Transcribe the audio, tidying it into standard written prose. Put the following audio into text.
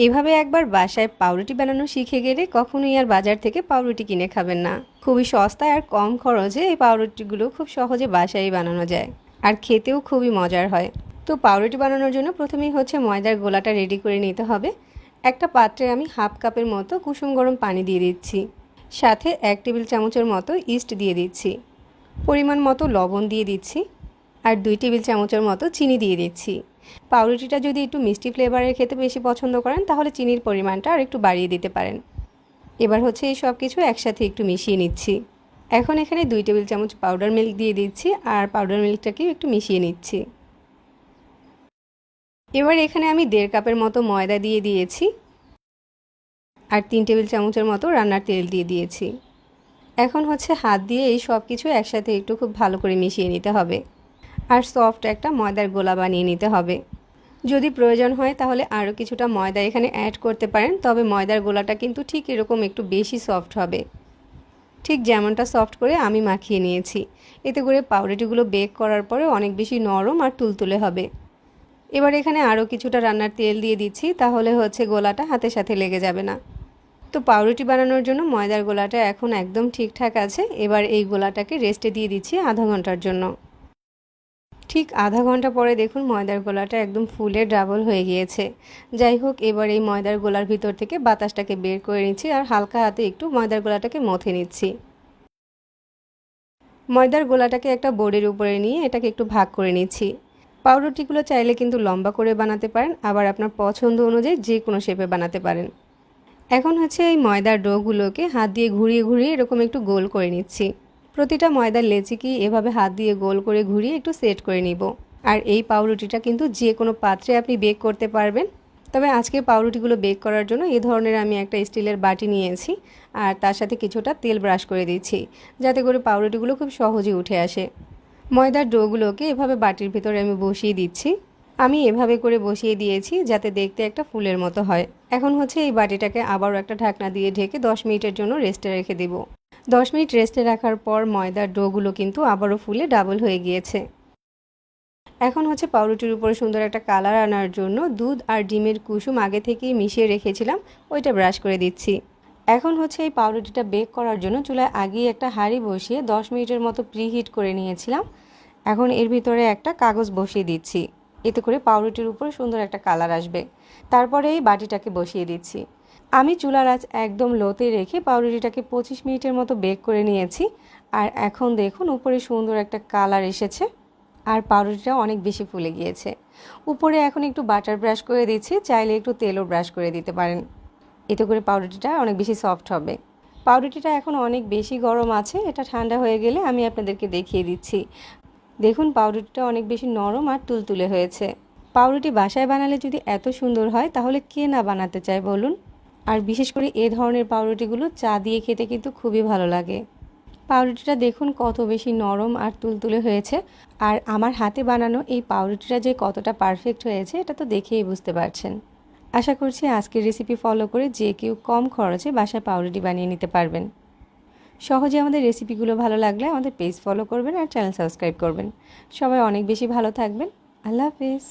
এভাবে একবার বাসায় পাউরুটি বানানো শিখে গেলে কখনোই আর বাজার থেকে পাউরুটি কিনে খাবেন না। খুবই সস্তায় আর কম খরচে এই পাউরুটিগুলো খুব সহজে বাসায় বানানো যায়, আর খেতেও খুবই মজার হয়। তো পাউরুটি বানানোর জন্য প্রথমেই ময়দার গোলাটা রেডি করে নিতে হবে। একটা পাত্রে আমি হাফ কাপের মতো কুসুম গরম পানি দিয়ে দিচ্ছি, সাথে 1 টেবিল চামচের মতো ইস্ট দিয়ে দিচ্ছি, পরিমাণ মতো লবণ দিয়ে দিচ্ছি, আর 2 টেবিল চামচের মতো চিনি দিয়ে দিচ্ছি। পাউরুটিটা যদি একটু মিষ্টি ফ্লেভারের খেতে বেশি পছন্দ করেন তাহলে চিনির পরিমাণটা আর একটু বাড়িয়ে দিতে পারেন। এবার এই সব কিছু একসাথে একটু মিশিয়ে নিচ্ছি। এখন এখানে 2 টেবিল চামচ পাউডার মিল্ক দিয়ে দিচ্ছি, আর পাউডার মিল্কটাকেও একটু মিশিয়ে নিচ্ছি। এবার এখানে আমি 1.5 কাপের মতো ময়দা দিয়ে দিয়েছি, আর 3 টেবিল চামচের মতো রান্নার তেল দিয়ে দিয়েছি। এখন হাত দিয়ে এই সব কিছু একসাথে একটু খুব ভালো করে মিশিয়ে নিতে হবে, আর সফট একটা ময়দার গোলা বানিয়ে নিতে হবে। যদি প্রয়োজন হয় তাহলে আরও কিছুটা ময়দা এখানে অ্যাড করতে পারেন, তবে ময়দার গোলাটা কিন্তু ঠিক এরকম একটু বেশি সফট হবে, ঠিক যেমনটা সফট করে আমি মাখিয়ে নিয়েছি। এতে করে পাউরুটিগুলো বেক করার পরে অনেক বেশি নরম আর তুলতুলে হবে। এবার এখানে আরও কিছুটা রান্নার তেল দিয়ে দিচ্ছি, তাহলে গোলাটা হাতের সাথে লেগে যাবে না। তো পাউরুটি বানানোর জন্য ময়দার গোলাটা এখন একদম ঠিকঠাক আছে। এবার এই গোলাটাকে রেস্টে দিয়ে দিচ্ছি আধা ঘন্টার জন্য। ঠিক আধা ঘন্টা পরে দেখুন ময়দার গোলাটা একদম ফুলে ডাবল হয়ে গিয়েছে। যাই হোক, এবার এই ময়দার গোলার ভিতর থেকে বাতাসটাকে বের করে নিচ্ছি, আর হালকা হাতে একটু ময়দার গোলাটাকে মথে নিচ্ছি। ময়দার গোলাটাকে একটা বোর্ডের উপরে নিয়ে এটাকে একটু ভাগ করে নিচ্ছি। পাউরুটিগুলো চাইলে কিন্তু লম্বা করে বানাতে পারেন, আবার আপনার পছন্দ অনুযায়ী যে কোনো শেপে বানাতে পারেন। এখন এই ময়দার ডোগুলোকে হাত দিয়ে ঘুরিয়ে ঘুরিয়ে এরকম একটু গোল করে নিচ্ছি। প্রতিটা ময়দার লেচিকে এভাবে হাত দিয়ে গোল করে ঘুরিয়ে একটু সেট করে নিব। আর এই পাউরুটিটা কিন্তু যে কোনো পাত্রে আপনি বেক করতে পারবেন। তবে আজকে পাউরুটিগুলো বেক করার জন্য এই ধরনের আমি একটা স্টিলের বাটি নিয়েছি, আর তার সাথে কিছুটা তেল ব্রাশ করে দিচ্ছি, যাতে করে পাউরুটিগুলো খুব সহজে উঠে আসে। ময়দার ডোগুলোকে এভাবে বাটির ভিতরে আমি বসিয়ে দিচ্ছি। আমি এভাবে করে বসিয়ে দিয়েছি যাতে দেখতে একটা ফুলের মতো হয়। এখন এই বাটিটাকে আবারও একটা ঢাকনা দিয়ে ঢেকে 10 মিনিটের জন্য রেস্টে রেখে দেব। 10 মিনিট রেস্টে রাখার পর ময়দার ডোগুলো কিন্তু আবারও ফুলে ডাবল হয়ে গিয়েছে। এখন পাউরুটির উপরে সুন্দর একটা কালার আনার জন্য দুধ আর ডিমের কুসুম আগে থেকেই মিশিয়ে রেখেছিলাম, ওইটা ব্রাশ করে দিচ্ছি। এখন এই পাউরুটিটা বেক করার জন্য চুলায় আগেই একটা হাঁড়ি বসিয়ে 10 মিনিটের মতো প্রিহিট করে নিয়েছিলাম। এখন এর ভিতরে একটা কাগজ বসিয়ে দিচ্ছি, এতে করে পাউরুটির উপরে সুন্দর একটা কালার আসবে। তারপরে এই বাটিটাকে বসিয়ে দিচ্ছি। আমি চুলার আঁচ একদম লোতে রেখে পাউরুটিটাকে 25 মিনিটের মতো বেক করে নিয়েছি। আর এখন দেখুন উপরে সুন্দর একটা কালার এসেছে, আর পাউরুটিটা অনেক বেশি ফুলে গিয়েছে। উপরে এখন একটু বাটার ব্রাশ করে দিচ্ছি, চাইলে একটু তেলও ব্রাশ করে দিতে পারেন, এতে করে পাউরুটিটা অনেক বেশি সফট হবে। পাউরুটিটা এখন অনেক বেশি গরম আছে, এটা ঠান্ডা হয়ে গেলে আমি আপনাদেরকে দেখিয়ে দিচ্ছি। দেখুন পাউরুটিটা অনেক বেশি নরম আর তুলতুলে হয়েছে। পাউরুটি বাসায় বানালে যদি এত সুন্দর হয় তাহলে কে না বানাতে চায় বলুন। আর বিশেষ করে এ ধরনের পাউরুটিগুলো চা দিয়ে খেতে কিন্তু খুবই ভালো লাগে। পাউরুটিটা দেখুন কত বেশি নরম আর তুলতুলে হয়েছে। আর আমার হাতে বানানো এই পাউরুটিটা যে কতটা পারফেক্ট হয়েছে এটা তো দেখেই বুঝতে পারছেন। আশা করছি আজকের রেসিপি ফলো করে যে কেউ কম খরচে বাসায় পাউরুটি বানিয়ে নিতে পারবেন। সহজে আমাদের রেসিপিগুলো ভালো লাগলে আমাদের পেজ ফলো করবেন আর চ্যানেল সাবস্ক্রাইব করবেন। সবাই অনেক বেশি ভালো থাকবেন। আল্লাহ হাফেজ।